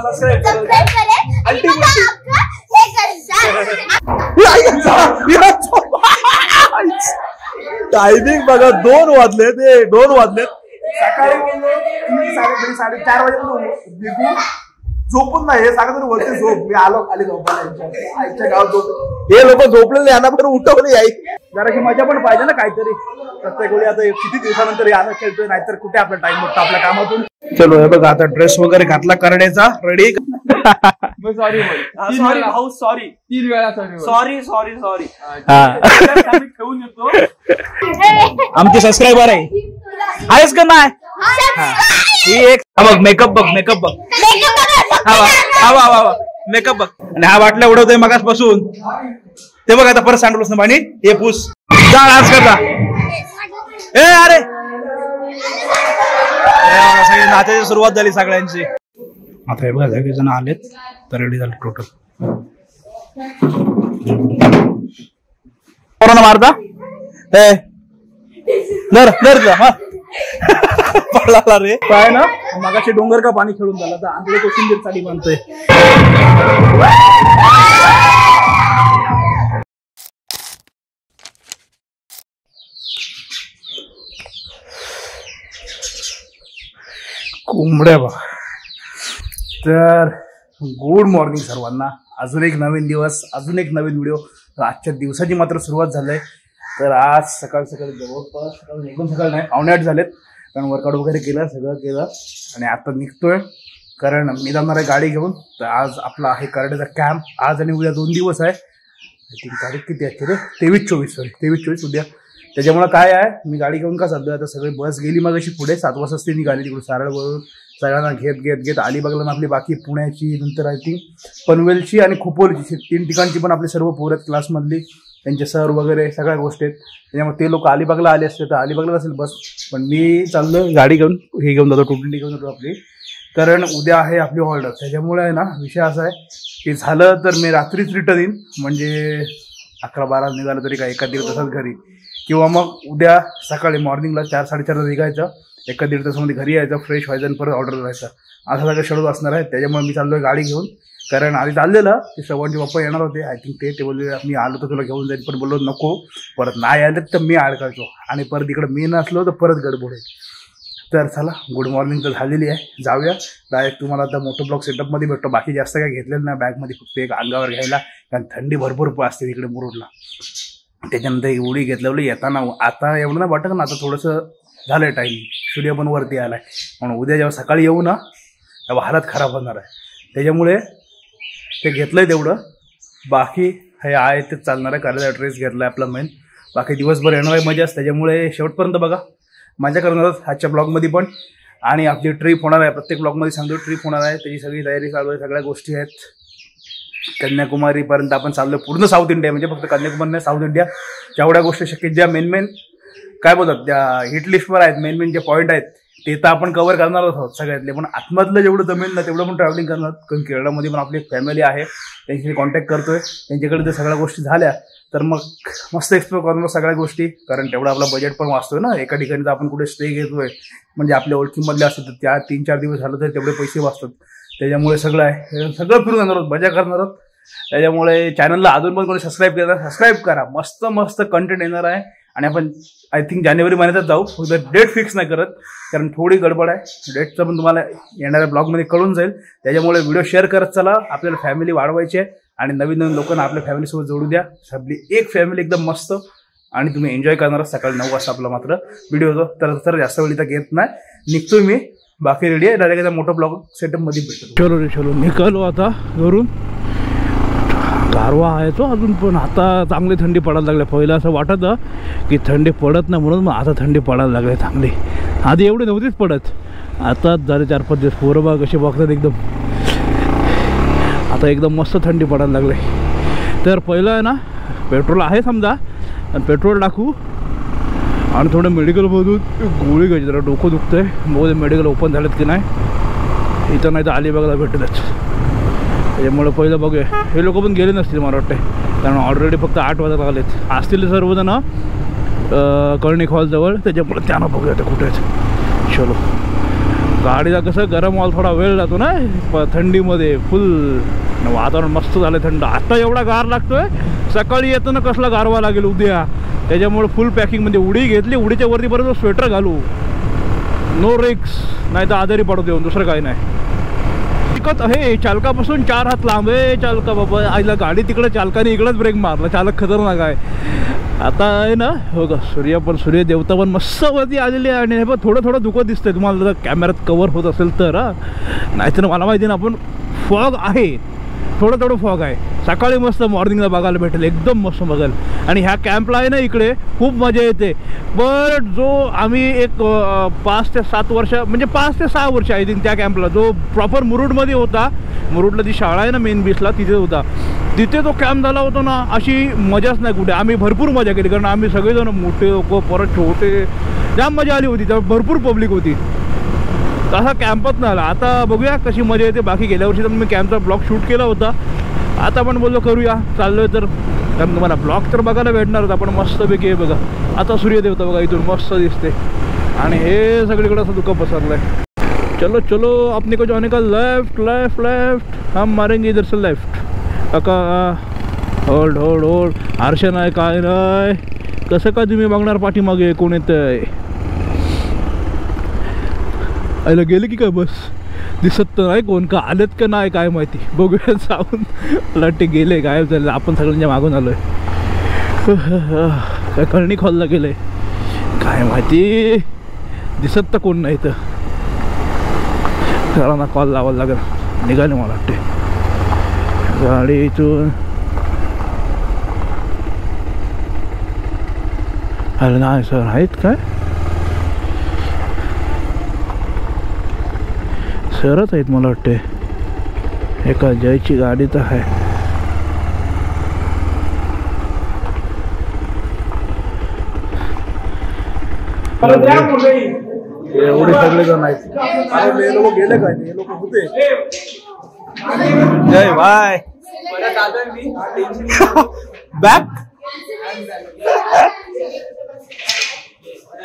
Subscribe करें timing बघा 2 वाजले ते 2 वाजले सकाळी 3:30 वाजेपर्यंत निघू झोपून नाही हे सांगा तरी बोलते झोप मी आलो खाली झोपायला आईच्या गावात झोप हे लोक झोपलेले यांना पण उठवले आई जरा की मजा पण पाहिजे ना काहीतरी प्रत्येक वेळी आता किती दिवसानंतर यानं खेळतोय नाहीतर कुठे आपला टाइम होता आपल्या कामातून चलो हे बघा आता ड्रेस वगैरे घातला करण्याचा रेडी सॉरी सॉरी भाऊ सॉरी 3 वेळा सॉरी सॉरी सॉरी सॉरी ठेवून येतो आमचे सबस्क्रायबर आहे आहेस का नाही ही एक बघ मेकअप बघ मेकअप बघ आणि हा बाटल्या उडवतोय मगासपासून ते बघ आता परत सांडलोस ना पाणी हे पूस जा डान्स करता ए अरे सगळी नाचायची सुरुवात झाली सगळ्यांची आता हे बघा सगळे जण आलेत तर रेडी झाले टोटल कोरोना मारता ए नर पडला रे काय ना मगाशी डोंगर का पाणी खेळून झालं तर आंधळे कोशिंबीर साडी बनतोय कोंबड्या बघ तर गुड मॉर्निंग सर्वांना अजून एक नवीन दिवस अजून एक नवीन व्हिडिओ आजच्या दिवसाची मात्र सुरुवात झाली तर आज सकाळ सकाळी जवळपास एकदम सकाळ नाही 9:30 झालेत कारण वर्कआउट वगैरे केलं सगळं केलं आणि आता निघतोय कारण मी जाणार आहे गाडी घेऊन तर आज आपला आहे कराटेचा कॅम्प आज आणि उद्या 2 दिवस आहे आय थिंक तारीख किती आहे रे 23-24 उद्या त्याच्यामुळे काय आहे मी गाडी घेऊन का चाललोय आता सगळी बस गेली मग अशी पुढे 7 वाजता निघाली तिकडून सारळवरून सगळ्यांना घेत अलिबागला आपली बाकी पुण्याची नंतर आय थिंक पनवेलची आणि खोपोलीची 3 ठिकाणची पण आपली सर्व पोरं क्लासमधली त्यांचे सर वगैरे सगळ्या गोष्टी आहेत त्याच्यामुळे ते लोक अलिबागला आले असते तर अलिबागला असेल बस पण मी चाललो गाडी घेऊन हे घेऊन जातो 220 घेऊन जातो आपली कारण उद्या आहे आपली ऑर्डर त्याच्यामुळे आहे ना विषय असा आहे की झालं तर मी रात्रीच रिटर्न येईन म्हणजे 11-12 निघालं तरी काय 1-1.5 तासात घरी किंवा मग उद्या सकाळी मॉर्निंगला 4-4:30 निघायचं 1-1.5 तासामध्ये घरी यायचं फ्रेश व्हायचं आणि परत ऑर्डर करायचं असं सगळं शेड्यूल असणार आहे त्याच्यामुळे मी चाललोय गाडी घेऊन कारण आधी चाललेलं ते श्रवणचे पप्पा येणार होते आय थिंक ते बोलले मी आलो तर तुला घेऊन जाईल पण बोललो नको परत नाही आले तर मी अडकायचो आणि परत इकडं मी नसलो तर परत गडबड आहे तर चला गुड मॉर्निंग तर झालेली आहे जाऊया डायरेक्ट तुम्हाला आता मोठं ब्लॉक सेटअपमध्ये भेटतो बाकी जास्त काय घेतलेलं नाही बॅगमध्ये फक्त एक अंगावर घ्यायला कारण थंडी भरपूर असते तिकडे मुरुडला त्याच्यानंतर एवढी घेतलं येताना आता एवढं ना वाटत ना आता थोडंसं झालं आहे टाईम सूर्य पण वरती आला आहे म्हणून उद्या जेव्हा सकाळी येऊ ना तेव्हा हालत खराब होणार आहे त्याच्यामुळे ते घेतलं आहे तेवढं बाकी हे आहे ते चालणार आहे करायला ड्रेस घेतला आहे आपला मेन बाकी दिवसभर येणार आहे मजाच त्याच्यामुळे शेवटपर्यंत बघा मजा करणार आहोत आजच्या ब्लॉगमध्ये पण आणि आपली ट्रिप होणार आहे प्रत्येक ब्लॉगमध्ये सांगतो ट्रिप होणार आहे त्याची सगळी तयारी चालू आहे सगळ्या गोष्टी आहेत कन्याकुमारीपर्यंत आपण चाललो पूर्ण साऊथ इंडिया म्हणजे फक्त कन्याकुमारी नाही साऊथ इंडिया जेवढ्या गोष्टी शक्य ज्या मेन काय बोलतात त्या हिट लिस्टवर आहेत मेन जे पॉईंट आहेत ते तर आपण कव्हर करणार आहोत सगळ्यातले पण आतमधलं जेवढं जमेल ना तेवढं पण ट्रॅव्हलिंग करणार कारण केरळमध्ये पण आपली एक फॅमिली आहे त्यांच्याशी कॉन्टॅक्ट करतोय त्यांच्याकडे जर सगळ्या गोष्टी झाल्या तर मग मस्त एक्सप्लोर करणार सगळ्या गोष्टी कारण तेवढं आपला बजेट पण वाचतोय ना एका ठिकाणी तर आपण कुठे स्टे घेतोय म्हणजे आपल्या ओळखीमधले असतात तर त्या 3-4 दिवस झालं तर तेवढे पैसे वाचतात त्याच्यामुळे सगळं आहे सगळं फिरून जाणार आहोत मजा करणार आहोत त्याच्यामुळे चॅनलला अजून पण कोणी सबस्क्राईब करा मस्त कंटेंट येणार आहे आणि आपण आय थिंक जानेवारी महिन्यातच जाऊ फक्त डेट फिक्स नाही करत कारण थोडी गडबड आहे डेटचं पण तुम्हाला येणाऱ्या ब्लॉगमध्ये कळून जाईल त्याच्यामुळे व्हिडिओ शेअर करत चला आपल्याला फॅमिली वाढवायची आहे आणि नवीन लोकांना आपल्या फॅमिलीसोबत जोडू द्या सगळी एक फॅमिली एकदम मस्त आणि तुम्ही एन्जॉय करणार सकाळी 9 वाजता आपला मात्र व्हिडिओ होतो तर जास्त वेळ इथं घेत नाही निघतोय मी बाकी रेडी आहे डायरेक्ट मोठा ब्लॉग सेटअपमध्ये भेटतो चलो निघालो आता घरून गारवा आहे तो अजून पण आता चांगली थंडी पडायला लागली पहिलं असं वाटतं की थंडी पडत नाही म्हणून मग आता थंडी पडायला लागली चांगली आधी एवढी नव्हतीच पडत आता झाले 4-5 दिवस पोरं बघ कसे बघतात एकदम आता एकदम मस्त थंडी पडायला लागली तर पहिलं आहे ना पेट्रोल आहे समजा आणि पेट्रोल टाकू आणि थोडं मेडिकलमधून गोळी घ्यायची जरा डोकं दुखतं आहे बघू मेडिकल ओपन झालेत की नाही इथं नाही तर अलिबागला भेटेलच त्याच्यामुळे पहिलं बघूया हे लोक पण गेले नसतील मला वाटते कारण ऑलरेडी फक्त 8 वाजता आलेत असतील सर्वजण कर्णिक हॉलजवळ त्याच्यामुळे त्यांना बघूया ते कुठे आहेत चलो गाडीला कसं गरम व्हायला थोडा वेळ लागतो ना थंडीमध्ये. फुल वातावरण मस्त झालं थंड. आता एवढा गार लागतोय, सकाळी येताना कसला गारवा लागेल उद्या. त्याच्यामुळे फुल पॅकिंगमध्ये उडी घेतली. उडीच्या वरती परत स्वेटर घालू, नो रिक्स, नाही तर आजारी पडतो येऊन, दुसरं काही नाही. तिकट आहे चालकापासून 4 हात लांब आहे. चालका बाबा आईला गाडी तिकडे, चालकाने इकडेच ब्रेक मारला. चालक खतरनाक आहे. आता आहे ना हो का, सूर्य देवता पण मस्त वरती आलेली आहे. आणि हे पण थोडं थोडं दुखत दिसतंय तुम्हाला जर कॅमेऱ्यात कव्हर होत असेल तर. नाहीतर मला माहिती ना, आपण फॉग आहे, थोडं थोडं फॉग आहे. सकाळी मस्त मॉर्निंगला बघायला भेटेल, एकदम मस्त बघाल. आणि ह्या कॅम्पला आहे ना इकडे खूप मजा येते. पण जो आम्ही एक 5 ते 7 वर्ष, म्हणजे 5 ते 6 वर्ष आय थिंक त्या कॅम्पला, जो प्रॉपर मुरुडमध्ये होता, मुरुडला ती शाळा आहे ना मेन बीचला, तिथे होता. तिथे तो कॅम्प झाला होता ना, अशी मजाच नाही कुठे. आम्ही भरपूर मजा केली, कारण आम्ही सगळेजण मोठे लोक, परत छोटे, जाम मजा आली होती. त्यावर भरपूर पब्लिक होती. तसा कॅम्पच नाही आला. आता बघूया कशी मजा येते. बाकी गेल्या वर्षी तर मी कॅम्पचा ब्लॉग शूट केला होता. आता पण बोललो करूया, चाललोय तर. कारण तुम्हाला ब्लॉग तर बघायला भेटणार होता, पण मस्तपैकी आहे बघा. आता सूर्यदेवता बघा इथून मस्त दिसते. आणि हे सगळीकडे असं दुःख पसरलं आहे. चलो चलो, अपने को जाने का लेफ्ट लेफ्ट लेफ्ट, हम मारेंगे इधर से लेफ्ट. काका होल्ड होल्ड होल्ड. आरशे नाही काय नाही, कसं काय तुम्ही बघणार पाठीमागे कोण येतंय. आयला गेले की काय बस, दिसत तर नाही कोण, का आलेत का नाही काय माहिती. बघूया जाऊन. लट्टे गेले गायब झाले. आपण सगळ्यांच्या मागून आलोय. काय कळणी खोलला गेलंय काय माहिती, दिसत तर कोण नाही. तर सरांना कॉल लावायला लागेल. निघाले मला वाटते गाडी इथून. अरे नाही सर आहेत काय, सरच आहेत मला वाटते. एका जयची गाडी तर आहे. एवढे सगळे जण आहेत. हे लोक गेले काय, हे लोक होते. जय बाय बॅक.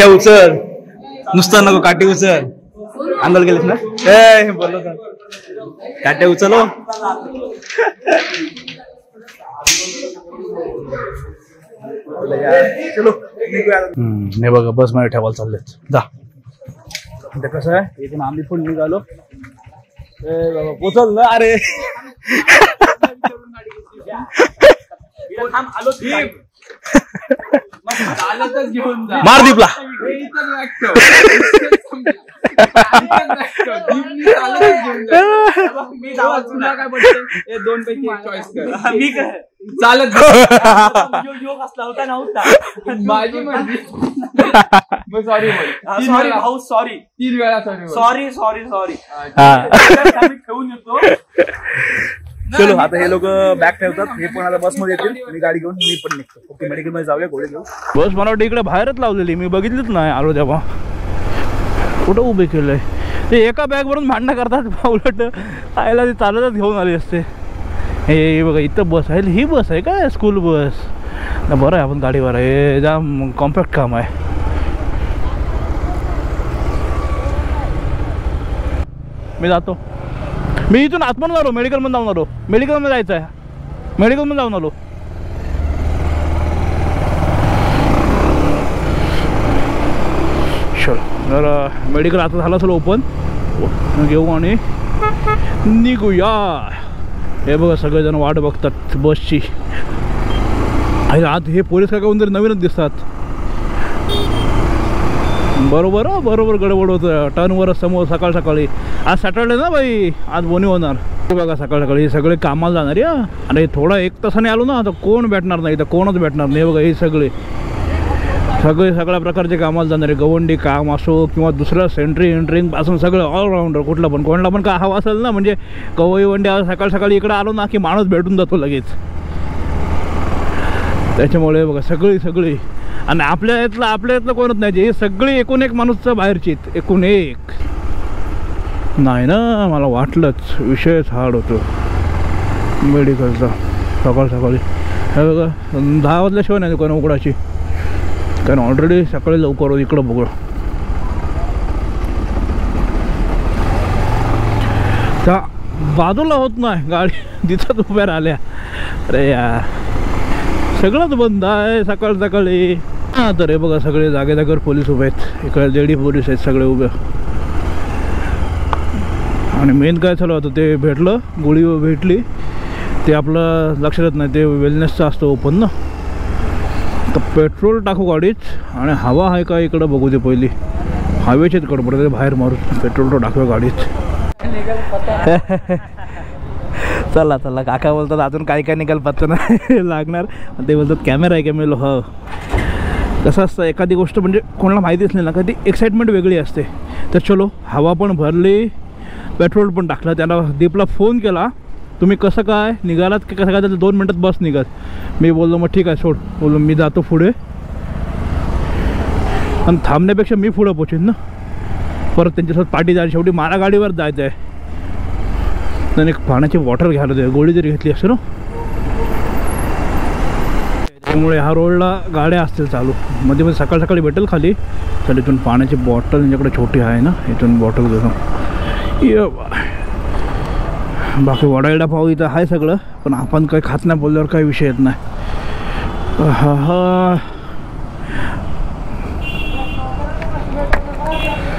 उचल नुसतं नको, काठी उचल. अंगल गेलेस ना, ए बोललो का, काट्या उचलो. नाही बघा बस मध्ये ठेवायला चाललेत. जा कसं आहे, इथून आम्ही पण निघालो. बाबा पोचल ना. अरे मार दीपला. दोन पैकी चॉईस कर. मी चालत योग असला होता नव्हता माझी मर्जी. सॉरी सॉरी भाऊ, सॉरी 3 वेळा सॉरी सॉरी सॉरी. ठेवून येतो. चलो आता हे लोक बॅग ठेवतात. हे पण आता बसमध्ये येतील. मी गाडी घेऊन मी पण निघतो. ओके, मेडिकल मध्ये जाऊया, गोळी घेऊ. बस मला वाटतं इकडे बाहेरच लावलेली, मी बघितलीच नाही. आलो तेव्हा कुठं उभे केलंय. ते एका बॅगवरून भांडणं करतात. उलट आयला ते चालतच घेऊन आले असते. हे बघा इथं बस आहे. ही बस आहे काय, स्कूल बस ना. बरं आहे आपण गाडीवर आहे. जाम कॉम्पॅक्ट काम आहे. मी जातो. मी इथून आतमध्ये आलो, मेडिकलमध्ये जाऊन आलो. मेडिकलमध्ये जायचं आहे, मेडिकलमध्ये जाऊन आलो. चलो जरा मेडिकल आता झालं असेल ओपन, घेऊ आणि निघूया. हे बघा सगळेजण वाट बघतात बसची. आज हे पोलीस काका कोणतरी नवीनच दिसतात. बरोबर बरोबर गडबड होतं. टर्नवर समोर सकाळ सकाळी. आज सॅटर्डे ना बाई, आज बोनी होणार. बघा सकाळ सकाळी हे सगळे कामाला जाणार या. आणि थोडा 1 तासाने आलो ना तर कोण भेटणार नाही, तर कोणच भेटणार नाही. बघा हे सगळ्या प्रकारचे कामाला जाणारे. गवंडी काम असो किंवा दुसरं सेंट्रिंग पासून सगळं ऑलराऊंडर. कुठला पण कोणाला पण का हवा असेल ना, म्हणजे गवई वंडी सकाळ सकाळी इकडे आलो ना की माणूस भेटून जातो लगेच. त्याच्यामुळे बघा सगळी आणि आपल्या यातलं कोणच नाही. हे सगळी एकूण एक माणूसचं बाहेरची, एकूण एक नाही ना. मला वाटलंच विषयच हार्ड होतो मेडिकलचा. सकाळी हे बघा 10 वाजल्याशिवाय नाही दुकान उघडायची, कारण ऑलरेडी सकाळी लवकर इकडं बघू. त्या बाजूला होत नाही गाडी तिथंच उभ्या राहिल्या. अरे यार सगळंच बंद आहे सकाळ सकाळी. हां तर हे बघा सगळे जागे जागेवर पोलीस उभे आहेत. इकडे लेडी पोलीस आहेत सगळे उभे. आणि मेन काय झालं होतं ते भेटलं गोळी भेटली ते आपलं लक्षात येत नाही. ते वेलनेसचं असतं ओपन ना. तर पेट्रोल टाकू गाडीत आणि हवा आहे का इकडं बघू दे पहिली. हवेचेच कडपडते बाहेर मारून पेट्रोल तर टाकूया गाडीत. चला चला काका बोलतात अजून काय काय निकाल पत्ता नाही लागणार. ते बोलतात कॅमेरा आहे कॅमेरा. हो कसं असतं एखादी गोष्ट म्हणजे कोणाला माहितीच नाही ना कधी एक्साइटमेंट वेगळी असते. तर चलो हवा पण भरली पेट्रोल पण टाकलं. त्याला दीपला फोन केला तुम्ही कसं काय निघालात की कसं काय. त्याला 2 मिनटात बस निघाल. मी बोललो मग ठीक आहे सोड. बोललो मी जातो पुढे आणि थांबण्यापेक्षा मी पुढं पोचेन ना. परत त्यांच्यासोबत पाठी जायची शेवटी मला गाडीवर जायचं आहे. त्याने एक पाण्याची बॉटल घ्यायला दे गोळी जरी घेतली असते ना. त्यामुळे ह्या रोडला गाड्या असतील चालू मध्ये मध्ये सकाळ सकाळी भेटेल खाली. तर इथून पाण्याची बॉटल यांच्याकडे छोटी आहे ना इथून बॉटल घेतो. ये बाकी वडायला पाहू इथं आहे सगळं पण आपण काही खात नाही बोलल्यावर काही विषय येत नाही. हा हा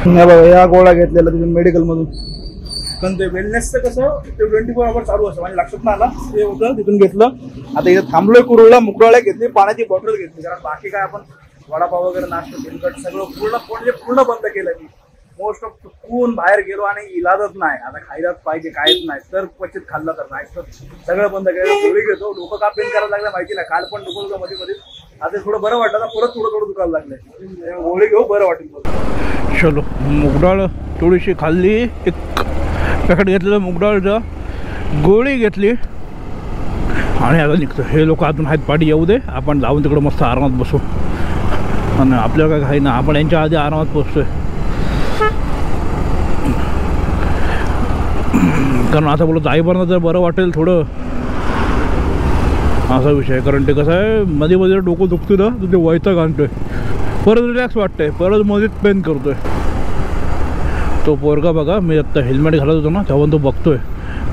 बघा या गोळ्या घेतलेल्या तिथून मेडिकलमधून. पण ते वेलनेसचं कसं ते 24 आवर चालू असतं म्हणजे लक्षात नाही आला ते होतं तिथून घेतलं. आता इथं थांबलोय कुरुळला मुकराळ्या घेतली पाण्याची बॉटल घेतली कारण बाकी काय आपण वडापाव वगैरे नाश्ता तेलकट सगळं पूर्ण बंद केलं. मी मोस्ट ऑफ चुकून बाहेर गेलो आणि इलाजच नाही. आता खायलाच पाहिजे काहीच नाही तर क्वचित खाल्लं तर नाही तर सगळं बंद केलं. गोळी घेतो डोकं का पेन करायला लागलं माहिती नाही. काल पण डोकं होतं मध्ये मध्ये. आता थोडं बरं वाटलं परत थोडं दुखायला लागलंय. गोळी घेऊ बरं वाटेल. चलो मुगडाळ थोडीशी खाल्ली. एक पॅकेट घेतलेलं मुगडाळचं गोळी घेतली आणि आता निघतो. हे लोक अजून आहेत पाठी येऊ दे आपण जाऊन तिकडं मस्त आरामात बसू. आणि आपल्याला काय काही ना आपण यांच्या आधी आरामात पोचतोय. कारण आता बोलत जाईपर्यंत जर बरं वाटेल थोडं असा विषय. कारण ते कसं आहे मध्ये मध्ये डोकं दुखतं ना तर ते वैताग आणतोय. परत रिलॅक्स वाटतंय परत मध्येच पेन करतोय. तो पोरगा बघा मी आत्ता हेल्मेट घालत होतो ना तेव्हा तो बघतोय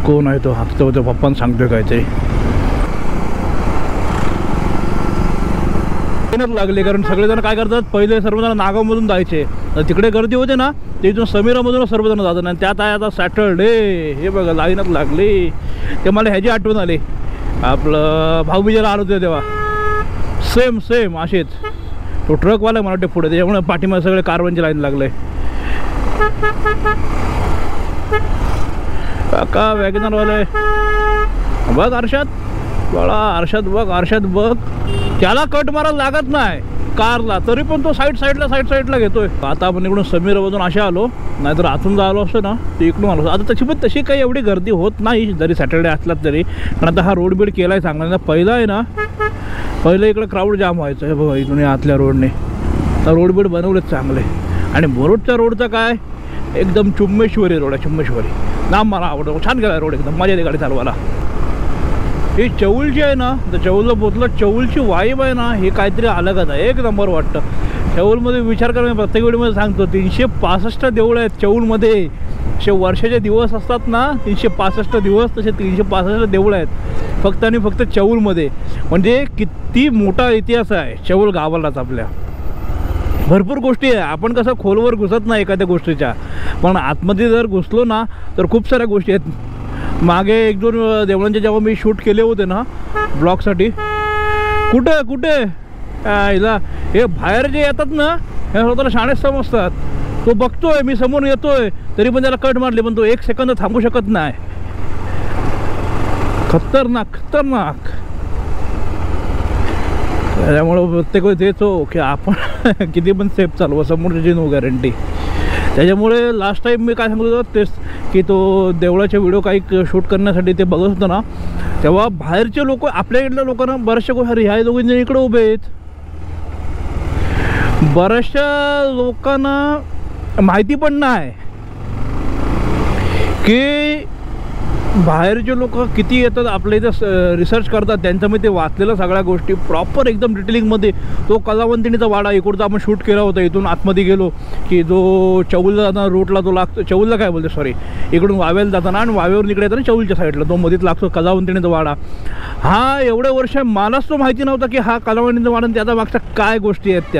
कोण आहे तो. हात तो पप्पांना सांगतोय काहीतरी. लागले कारण सगळेजण काय करतात पहिले सर्वजण नागावमधून जायचे तिकडे गर्दी होते ना ते इथून समीरामधून सर्वजण जातात. आणि त्यात आहे आता सॅटरडे. हे बघा लाईनच लागली. ते मला ह्याची आठवण आली आपलं भाऊबीजेला आलो होते तेव्हा सेम असेच. तो ट्रकवाला मला वाटते पुढे त्याच्यामुळे पाठीमध्ये सगळे कारवांची लाईन लागले. काका वॅगनरवाले बघ अर्षद अर्षद बघ त्याला कट मारायला लागत नाही कारला तरी पण तो साईडला घेतोय. आता आपण इकडून समीरमधून असे आलो नाहीतर आतून आलो असतो ना ते इकडून आलो. आता तशी काही एवढी गर्दी होत नाही जरी सॅटर्डे असलात तरी. पण आता हा रोड बीड केला आहे चांगला. पहिला आहे ना पहिलं इकडे क्राऊड जाम व्हायचं. हे बघा इथून आतल्या रोडने रोड बीड बनवलेत चांगले. आणि बोरोडच्या रोडचा काय एकदम चुम्मेश्वरी रोड आहे. चुम्मेश्वरी नाम मला आवडतो. छान केला रोड एकदम मजा येते गाडी चालवायला. ही चौलची आहे ना तर चौलला पोचलं. चौलची वाईब आहे ना हे काहीतरी अलगच आहे. एक नंबर वाटतं. चौलमध्ये विचार करा मी प्रत्येक वेळेमध्ये सांगतो 365 देऊळ आहेत चौलमध्ये. असे वर्षाचे दिवस असतात ना 365 दिवस तसे 365 देऊळ आहेत फक्त आणि फक्त चौलमध्ये. म्हणजे किती मोठा इतिहास आहे चौल गावालाच आपल्या. भरपूर गोष्टी आहे. आपण कसं खोलवर घुसत नाही एखाद्या गोष्टीच्या पण आतमध्ये जर घुसलो ना तर खूप साऱ्या गोष्टी आहेत. मागे 1-2 देवळांचे जेव्हा मी शूट केले होते ना ब्लॉगसाठी कुठे हिला हे बाहेर जे येतात ना हे स्वतःला शाळेत समजतात. तो बघतोय मी समोर येतोय तरी पण त्याला कट मारली पण तो 1 सेकंद थांबू शकत नाही. खतरनाक त्यामुळं प्रत्येक वेळेस तेच हो की आपण किती पण सेफ चालू समोरची नो गॅरंटी. त्याच्यामुळे लास्ट टाईम मी काय सांगत होतो तेच की तो देवळाचे व्हिडिओ काही शूट करण्यासाठी ते बघत होतं ना तेव्हा बाहेरचे लोक आपल्या इकडल्या लोकांना बऱ्याचशा गोष्टी ह्या दोघींनी इकडे उभे आहेत. बऱ्याचशा लोकांना माहिती पण नाही की बाहेरचे लोक किती येतात आपल्या इथं रिसर्च करतात, त्यांच्यामध्ये ते वाचलेलं सगळ्या गोष्टी प्रॉपर एकदम डिटेलिंगमध्ये. तो कलावंतिनीचा वाडा इकडचा आपण शूट केला होता, इथून आतमध्ये गेलो की जो चौलला जाताना रूटला तो लागतो, चौलला काय बोलते सॉरी, इकडून वावेला जाताना आणि वावेवरून इकडे येताना चौलच्या साईडला तो मध्येच लागतो कलावंतिनीचा वाडा. हा एवढे वर्ष मलाच तो माहिती नव्हता की हा कलावंतिनीचा वाडा, त्याचा मागच्या काय गोष्टी आहेत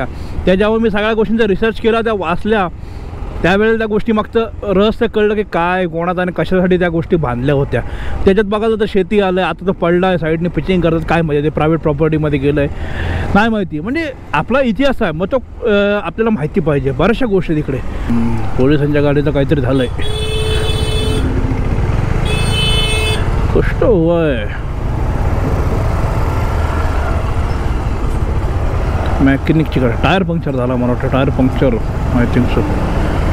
त्याच्यावर मी सगळ्या गोष्टींचा रिसर्च केला, त्या वाचल्या. त्यावेळेला त्या गोष्टी मागचं रहस्य कळलं की काय कोणात आणि कशासाठी त्या गोष्टी बांधल्या होत्या. त्याच्यात बघायचं तर शेती आलं आहे, आता तो पडला आहे, साईडने पिचिंग करतात, काय म्हणजे ते प्रायव्हेट प्रॉपर्टीमध्ये गेलं आहे नाही माहिती. म्हणजे आपला इतिहास आहे, मग तो आपल्याला माहिती पाहिजे बऱ्याचशा गोष्टी तिकडे. पोलिसांच्या गाडीचं काहीतरी झालं आहे, कष्ट होय. मॅकॅनिकची गाडी टायर पंक्चर झाला, मला वाटतं tyre puncture, I think so.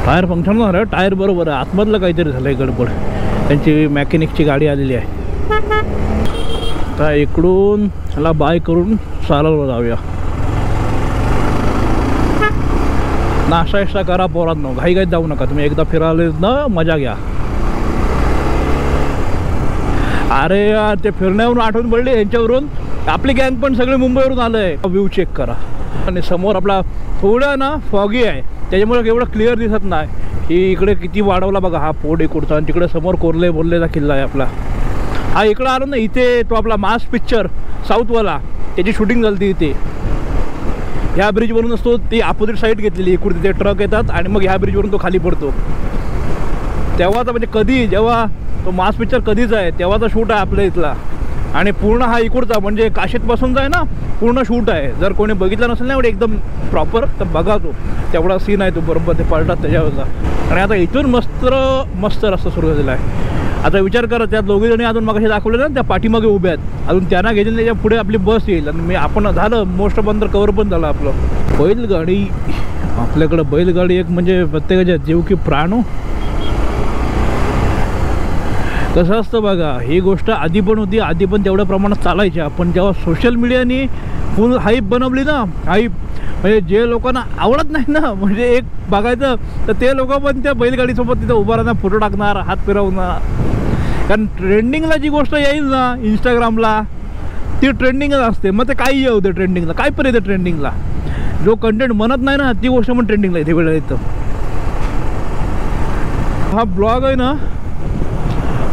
Tyre puncture ना रे, टायर बरोबर आहे, आतमधलं काहीतरी झालं आहे गडबड. त्यांची मॅकॅनिकची गाडी आलेली आहे. आता इकडून ह्याला बाय करून चालवलं जाऊया. नाश्ता एक्स्ट्रा करा पोरांनो, घाई घाईत जाऊ नका तुम्ही, एकदा फिरायला ना मजा घ्या. अरे यार ते फिरण्यावरून आठवण पडली, यांच्यावरून आपली गँग पण सगळे मुंबईवरून आलं आहे. व्ह्यू चेक करा. आणि समोर आपला थोडं ना फॉगी आहे, त्याच्यामुळे एवढं क्लिअर दिसत नाही की इकडे किती वाढवला बघा हा पोड इकडचा. आणि तिकडे समोर कोरले बोललेला किल्ला आहे आपला. हा इकडं आलो ना, इथे तो आपला मास पिक्चर साऊथवाला त्याची शूटिंग झाली इथे. ह्या ब्रिजवरूनच तो ती अपोजिट साईड घेतलेली, इकडे तिथे ट्रक येतात आणि मग ह्या ब्रिजवरून तो खाली पडतो. तेव्हाचा म्हणजे कधी, जेव्हा तो मास पिक्चर कधीच आहे तेव्हाचा शूट आहे आपल्या इथला. आणि पूर्ण हा इकडचा म्हणजे काशीतपासूनचा आहे ना, पूर्ण शूट आहे. जर कोणी बघितलं नसेल ना एवढे एकदम प्रॉपर तर बघा, तो तेवढा सीन आहे तो बरोबर ते पलटात त्याच्यावरचा. आणि आता इथून मस्त रस्ता सुरू झालेला आहे. आता विचार करा, त्या दोघीजणी अजून मग दाखवले ना, त्या पाठीमागे उभ्या आहेत, अजून त्यांना घेतली त्याच्या पुढे आपली बस येईल. आणि आपण झालं मोस्ट ऑफ अंतर कवर पण झालं आपलं. बैलगाडी, आपल्याकडं बैलगाडी एक म्हणजे प्रत्येकाच्या जीव की प्राण. कसं असतं बघा, ही गोष्ट आधी पण होती, आधी पण तेवढ्या प्रमाणात चालायच्या. पण जेव्हा सोशल मीडियाने फुल हाईप बनवली ना, हाईप म्हणजे जे लोकांना आवडत नाही ना, म्हणजे एक बघायचं तर ते लोक पण त्या बैलगाडीसोबत तिथं उभं राहणार, फोटो टाकणार, हात फिरवणार. कारण ट्रेंडिंगला जी गोष्ट येईल ना इंस्टाग्रामला, ती ट्रेंडिंगच असते. मग ते काही येऊ दे ट्रेंडिंगला, काय पण येते ट्रेंडिंगला. जो कंटेंट म्हणत नाही ना ती गोष्ट पण ट्रेंडिंगला येते वेळेला येतं. हा ब्लॉग आहे ना,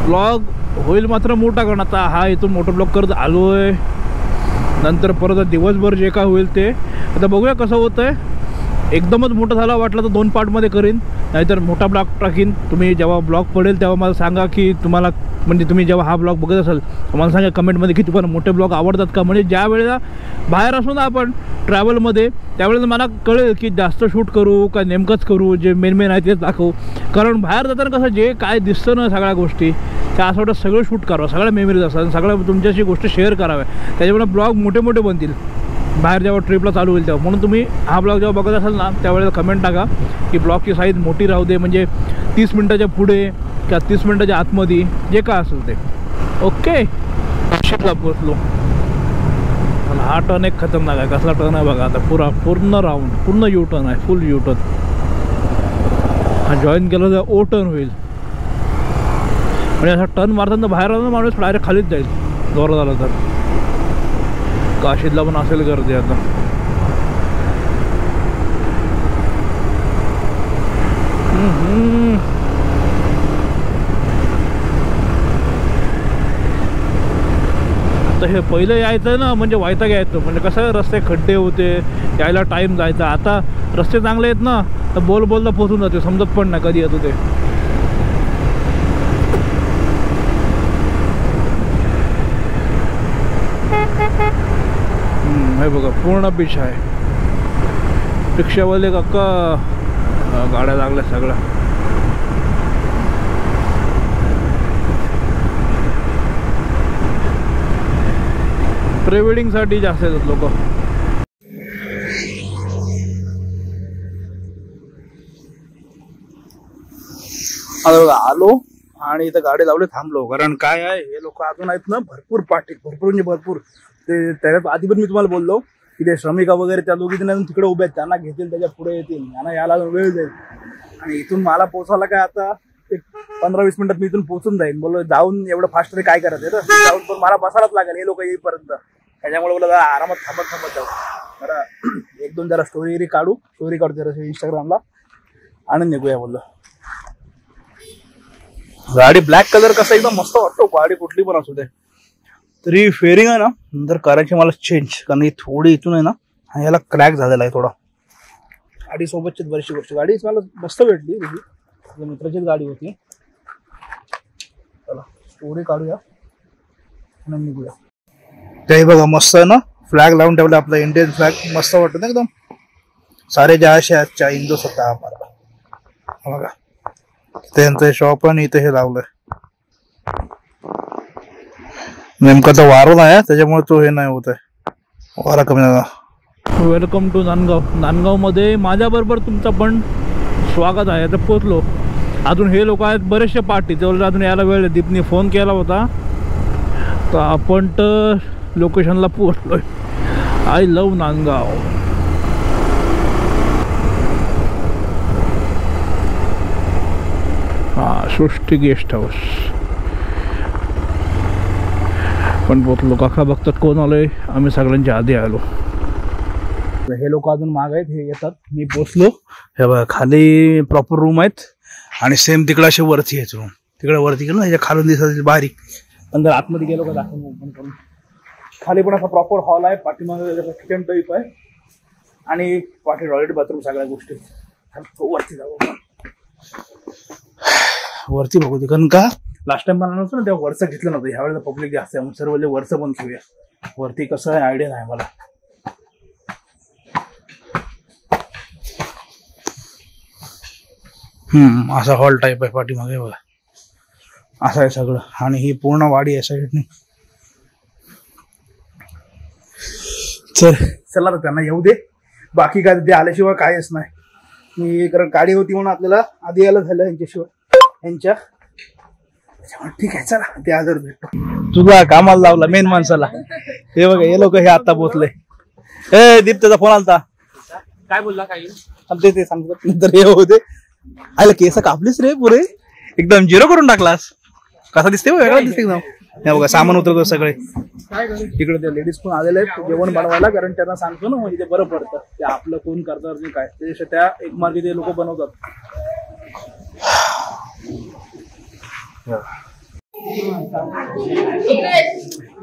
ब्लॉग होईल मात्र मोठा, कारण आता हा इथून मोठं ब्लॉग करत आलो आहे. नंतर परत दिवसभर जे काय होईल ते आता बघूया कसं होतं आहे. एकदमच मोठं झाला वाटलं तर 2 पार्टमध्ये करीन, नाहीतर मोठा ब्लॉग टाकीन. तुम्ही जेव्हा ब्लॉग पडेल तेव्हा मला सांगा की तुम्हाला, म्हणजे तुम्ही जेव्हा हा ब्लॉग बघत असाल मला सांगा कमेंटमध्ये की तुम्हाला मोठे ब्लॉग आवडतात का. म्हणजे ज्या वेळेला बाहेर असू ना आपण ट्रॅव्हलमध्ये, त्यावेळेला मला कळेल की जास्त शूट करू का नेमकंच करू, जे मेन आहे तेच दाखवू. कारण बाहेर जाताना कसं जे काय दिसतं ना सगळ्या गोष्टी, त्या असं वाटतं सगळं शूट करावं, सगळ्या मेमरीज असतात, सगळ्या तुमच्याशी गोष्टी शेअर कराव्या. त्याच्यामुळे ब्लॉग मोठे बनतील बाहेर जेव्हा ट्रिपला चालू होईल तेव्हा. म्हणून तुम्ही हा ब्लॉग जेव्हा बघत असाल ना त्यावेळेला कमेंट टाका की ब्लॉगची साईज मोठी राहू दे, म्हणजे 30 मिनटाच्या पुढे किंवा 30 मिनटाच्या आतमध्ये जे काय असेल ते. ओके, नाशिकला पोचलो. हा टर्न एक खतरनाक आहे. कसला टर्न आहे बघा, आता पूर्ण राऊंड, पूर्ण यू टर्न आहे, फुल यू टर्न. हा जॉईन केलं तर ओ टर्न होईल. म्हणजे असा टर्न मारताना बाहेर आला ना माणूस डायरेक्ट खालीच जाईल जोरात झाला तर. काशीतला पण असेल गर्दी आता. आता हे पहिलं यायचं ना म्हणजे वैताग यायचं, म्हणजे कसं रस्ते खड्डे होते, यायला टाईम जायचा. आता रस्ते चांगले आहेत ना तर बोलता पोचून जाते, समजत पण नाही कधी येतो ते. हे बघा पूर्ण बीच आहे. रिक्षावाले काका गाड्या लागल्या सगळ्या. प्री वेडिंगसाठी जास्त येतात लोक. आता बघा आलो आणि इथं गाडी लावली, थांबलो. कारण काय आहे, हे लोक अजून आहेत ना भरपूर पाठी, भरपूर म्हणजे भरपूर. ते त्याच्यात आधी पण मी तुम्हाला बोललो की ते श्रमिका वगैरे त्या दोघी जण तिकडे उभे आहेत, त्यांना घेतील त्याच्या पुढे येतील, यांना यायला वेळ जाईल. आणि इथून मला पोहोचायला काय आता एक 15-20 मिनिटात मी इथून पोहोचून जाईल. बोललो जाऊन एवढं फास्ट तरी काय करायचं ना, जाऊन पण मला बसायलाच लागेल हे लोक येईपर्यंत. त्याच्यामुळे बोला आरामात थांबत जाऊ. जरा 1-2 जरा स्टोरी काढू जरा इंस्टाग्रामला आणि निघूया बोललो. गाडी ब्लॅक कलर कसा एकदम मस्त वाटतो. गाडी कुठली पण असू दे. तरी फेअरिंग आहे ना नंतर करायची मला चेंज, कारण ही थोडी इथून आहे ना याला क्रॅक झालेला आहे थोडा. गाडी सोबतचीच बरीचशी गोष्ट. गाडी मला मस्त भेटली, मित्राचीच गाडी होती. चला स्टोरी काढूया आणि निघूया. ते बघा मस्त आहे ना, फ्लॅग लावून ठेवला आपला इंडियन फ्लॅग. मस्त वाटत ना एकदम. सारे जहाशे अच्छा हिंदू स्वतः बघा. त्यांचं शॉप आणि इथे हे लावलंय. नेमका तो वारा नाही त्याच्यामुळे तो हे नाही होत आहे, वारा कमी झाला. वेलकम टू नांदगाव मध्ये माझ्याबरोबर तुमचं पण स्वागत आहे. आता पोचलो. अजून हे लोक आहेत बरेचसे पार्टी, तेवढं अजून यायला वेळ. दीपनी फोन केला होता तर आपण तर लोकेशनला पोचलोय. I love Nandgaon. हा सृष्टी गेस्ट हाऊस. पण पोचलो. काका बघतात कोण आलोय. आम्ही सगळ्यांच्या आधी आलो. हे लोक अजून माग आहेत, हे येतात. मी पोचलो. हे बघा खाली प्रॉपर रूम आहेत आणि सेम तिकडे असे वरती आहेत रूम. तिकडे वरती गेलो ना ह्याच्या खालून दिसत बारीक. पण जर आतमध्ये गेलो का दाखवून ओपन करून. खाली पण असा प्रॉपर हॉल आहे. पाठीमागे किचन टाईप आहे आणि पाठी टॉयलेट बाथरूम सगळ्या गोष्टी. वरती जाऊ वरती बघू दे, कारण का लास्ट टाइम मला नव्हतं ना तेव्हा वरचं घेतलं नव्हतं. ह्या वेळेला पब्लिक जास्त आहे सर्व वरचं पण घेऊया. वरती कसं आहे आयडिया नाही मला. असा हॉल टाईप आहे पाठीमागे बघा. असं आहे सगळं आणि ही पूर्ण वाडी आहे साईडने. चला तर त्यांना येऊ दे. बाकी काय ते आल्याशिवाय कायच नाही. मी कारण गाडी होती म्हणून आपल्याला आधी यायला झालं यांच्या. ठीक आहे चला ते आजर भेटतो. तुला कामाला लावला मेन माणसाला. हे बघा हे लोक हे आता पोचले. ए दीप त्याचा फोन आलता. काय बोलला काही ते सांगतात नंतर हे होते. आयला केस कापलीस रे पुरे एकदम 0 करून टाकलास. कसा दिसते वेगळा दिसते एकदम. हे बघा सामान उतरतो सगळे. तिकडे ते लेडीज पण आलेले आहेत जेवण बनवायला, कारण त्यांना सांगतो ना म्हणजे ते बरं पडतं. ते आपलं कोण करतात काय त्याच्यापेक्षा त्या एक मार्गी ते लोक बनवतात.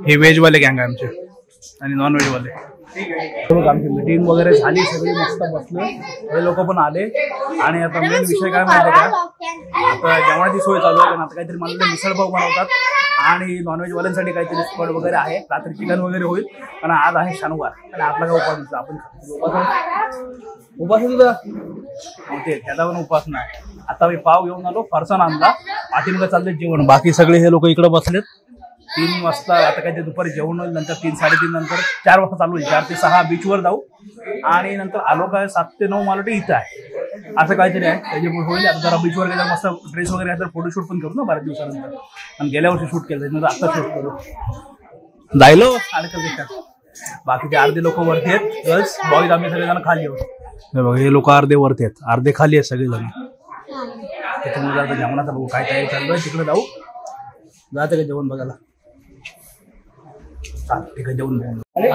हे व्हेज वाले गँग आहे आमचे आणि नॉन व्हेज वाले. आमची मीटिंग वगैरे झाली, सगळी मस्त बसलो. हे लोक पण आले आणि आता मेन विषय काय माहिती का, आता जेवणाची सोय चालू आहे. आता काहीतरी मला मिसळपाव बनवतात आणि नॉनव्हेज वाल्यांसाठी काहीतरी स्पॉट वगैरे आहे. रात्री चिकन वगैरे होईल. पण आज आहे शनिवार आणि आपला काय उपास दिसला आपण उपास तुझा ते त्याचा पण उपास नाही. आता मी पाव घेऊन आलो, फरसाण आणला, पाठीमागे चालले जेवण. बाकी सगळे हे लोक इकडे बसलेत. 3 वाजता आता काही ते दुपारी जेवण होईल. नंतर 3-3:30 नंतर 4 वाजता चालू होईल. 4 ते 6 बीचवर जाऊ आणि नंतर आलो काय 7 ते 9 मला इथं आहे असं काहीतरी आहे. त्याच्यामुळे होईल. आता जरा बीचवर गेल्यावर मस्त ड्रेस वगैरे आहे तर फोटोशूट पण करू ना बऱ्याच दिवसानंतर. आणि गेल्या वर्षी शूट केलं त्याच्यानंतर आता शूट करू जायलो आणि कधी. बाकीचे अर्धे लोक वरती आहेत, गर्ल्स बॉईज आम्ही सगळेजण खाली आहोत. बघा हे लोक अर्धे वरती आहेत, अर्धे खाली आहेत सगळेजण. त्याच्यामुळे आता जेवणाचा बघू काय तयारी चालू आहे. तिकडे जाऊ. जाते का जेवण बघायला.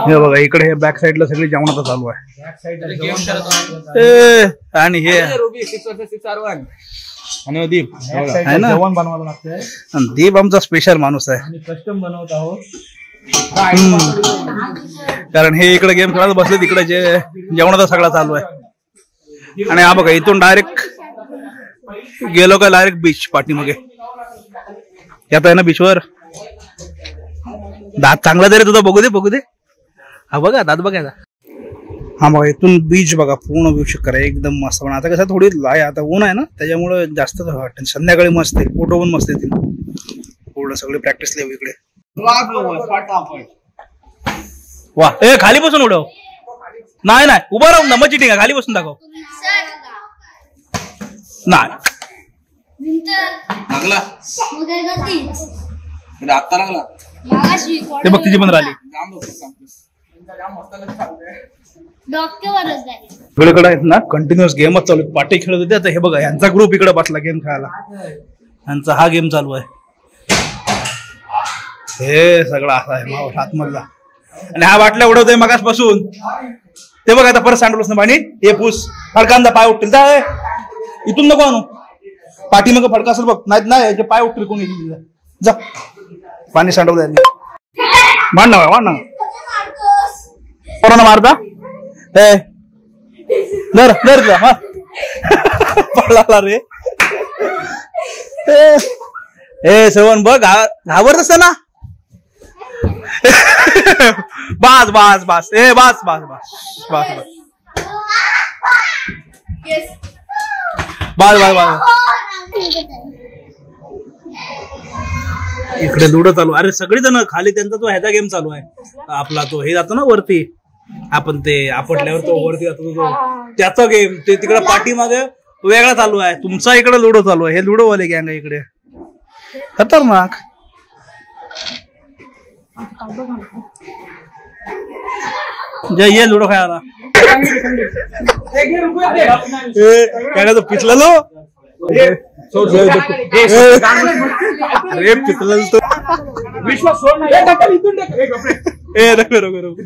हे बघा इकडे हे बॅक साईडला सगळी जेवणाचं चालू आहे. आणि हे आणि दीप आहे ना जेवण बनवायला लागतंय. दीप आमचा स्पेशल माणूस आहे. कस्टम बनवत आहोत कारण हे इकडे गेम खेळायला बसले. तिकडे जे जेवणाचा सगळा चालू आहे. आणि हा बघा इथून डायरेक्ट गेलो का डायरेक्ट बीच पाठीमागे. येत आहे ना बीचवर. दात चांगला तरी तुझा बघू दे. हा बघा दात बघायचा. हा बघा इथून बीच बघा पूर्ण व्यू करा एकदम मस्त. पण आता कसं थोडी आता ऊन आहे ना त्याच्यामुळे जास्त वाटत. संध्याकाळी मस्त आहे, फोटो पण मस्त येतील. पूर्ण सगळे प्रॅक्टिस लेव इकडे. वा ए खाली बसून उडव. नाही उभा राहून ना मग चिटिंग आहे. खाली बसून दाखव. नाही आता लागला ते बघ तिची पण राहिली. सगळीकडे आहेत ना कंटिन्युअस गेमच चालू. पाठी खेळत होते. आता हे बघा यांचा ग्रुप इकडे बसला गेम खेळायला. यांचा हा गेम चालू आहे. हे सगळं असं आहे आतमधला. आणि हा बाटल्या उडवतोय मगाच बसून. ते बघ आता परत सांडलोस ना पाणी. हे पूस फडकांचा पाय उठतील. जा इथून नको आणू. पाठी मग फडका असेल बघ. नाही नाही याचे पाय उठतील कोणी. जा पाणी सांडवलं. मार ना कोरोना मारता. हे धर पळाला रे. ए श्रवण बघ घाबरत असत ना. बास बास बास. ए बास बास बास बास बास बास बास. इकडे लुडो चालू. अरे सगळेजण खाली त्यांचा तो ह्याचा गेम चालू आहे आपला. तो हे जातो ना वरती. आपण ते आपटल्यावर तो वरती जातो तो त्याचा गेम. ते तिकडे पाठीमागे वेगळा चालू आहे. तुमचा इकडे लुडो चालू आहे. हे लुडो वाले गँग आहे इकडे. खतरनाक. ये लुडो खेळायला. काय तो पिचलेलो. अरे पिचलेलो तो विश्वास सोड. ए नको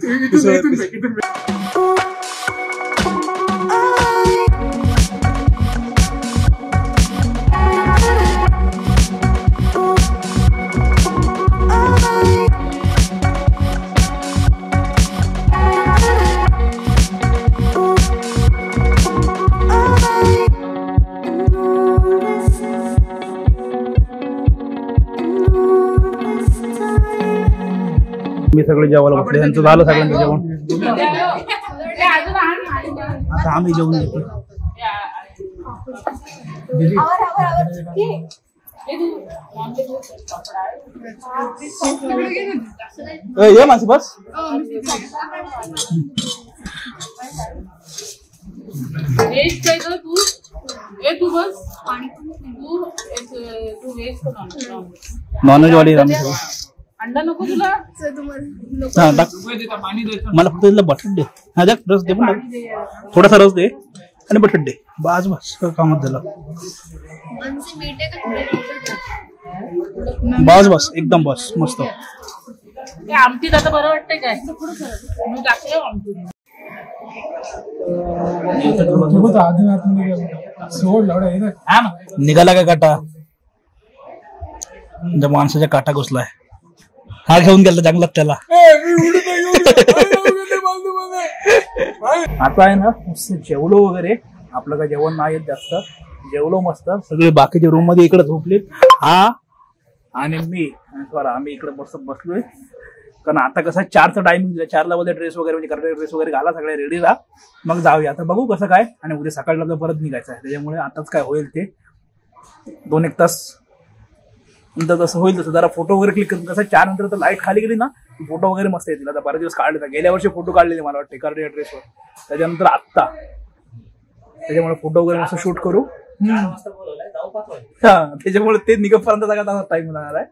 मी सगळे जेवायला बसले. त्यांचं झालं सगळ्यांचं जेवण. आता आम्ही जेवण घेतो. ये माणसं बस. नॉनव्हेज वाली अंडा नको तुला. मला फक्त बटाट दे. हा द्या रस दे. पण थोडासा रस दे आणि बटाट दे. बस बस कामात झालं. बस बस एकदम बस मस्त. आमटी आता बरं वाटतंय काय. निघाला काय काटा. माणसाच्या काटा घुसलाय. हा घेऊन गेला जंगलात त्याला. आता आहे ना जेवलो वगैरे. आपलं काय जेवण नाही येत जास्त. जेवलो मस्त. सगळे बाकीचे रूम मध्ये इकडे झोपले. हा आणि मी आम्ही इकडे मस्त बसलोय. कारण आता कसं 4चा टाइमिंग दिला. 4ला मध्ये ड्रेस वगैरे म्हणजे करडे ड्रेस वगैरे घाला. सगळे रेडी राहा. मग जाऊया. आता बघू कसं काय. आणि उद्या सकाळला परत निघायचं आहे. त्याच्यामुळे आताच काय होईल ते 2-1 तास नंतर जसं होईल तसं जरा फोटो वगैरे क्लिक करून. कसं 4 नंतर तर लाईट खाली गेली ना फोटो वगैरे मस्त येतील. आता बरेच दिवस काढले तर. गेल्या वर्षी फोटो काढलेले मला वाटते करडे ड्रेसवर. त्याच्यानंतर आत्ता. त्याच्यामुळे फोटो वगैरे मस्त शूट करू. हा त्याच्यामुळे ते निघपर्यंत सगळ्यात टाइम लागणार आहे.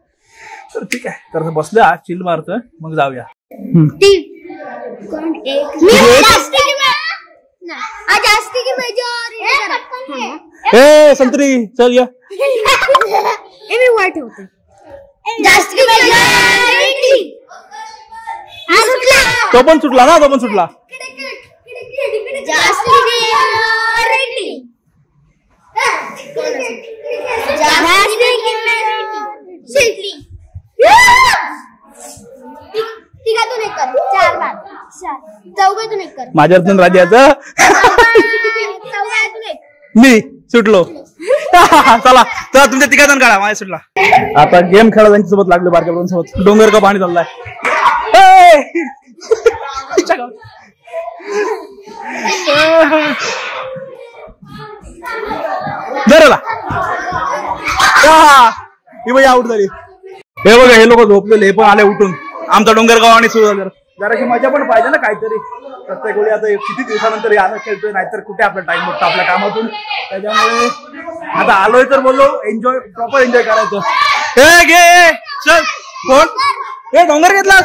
तर ठीक आहे. तर बसलं आज चिल मारतोय. मग जाऊया. संत्री चल या. तो पण सुटला ना. तो पण सुटला. माझ्यातून राजाचं मी सुटलो. चला चला तुमच्या तिघाजण काढा. माझ्या सुटला. आता गेम खेळा त्यांच्यासोबत लागलो. बारक्या सोबत डोंगर का पाणी चाललाय. धरला. ही बाई आउट झाली. हे बघा हे लोक झोपलेले. हे पण आले उठून. आमचा डोंगरगाव आणि सुरू झालं. जराशी मजा पण पाहिजे ना काहीतरी. प्रत्येक वेळी आता किती दिवसानंतर यानं खेळतोय. नाहीतर कुठे आपला टाइम बघतो आपल्या कामातून. त्याच्यामुळे आता आलोय तर बोललो एन्जॉय प्रॉपर एन्जॉय करायचं. हे घे चल. कोण हे डोंगर घेतला.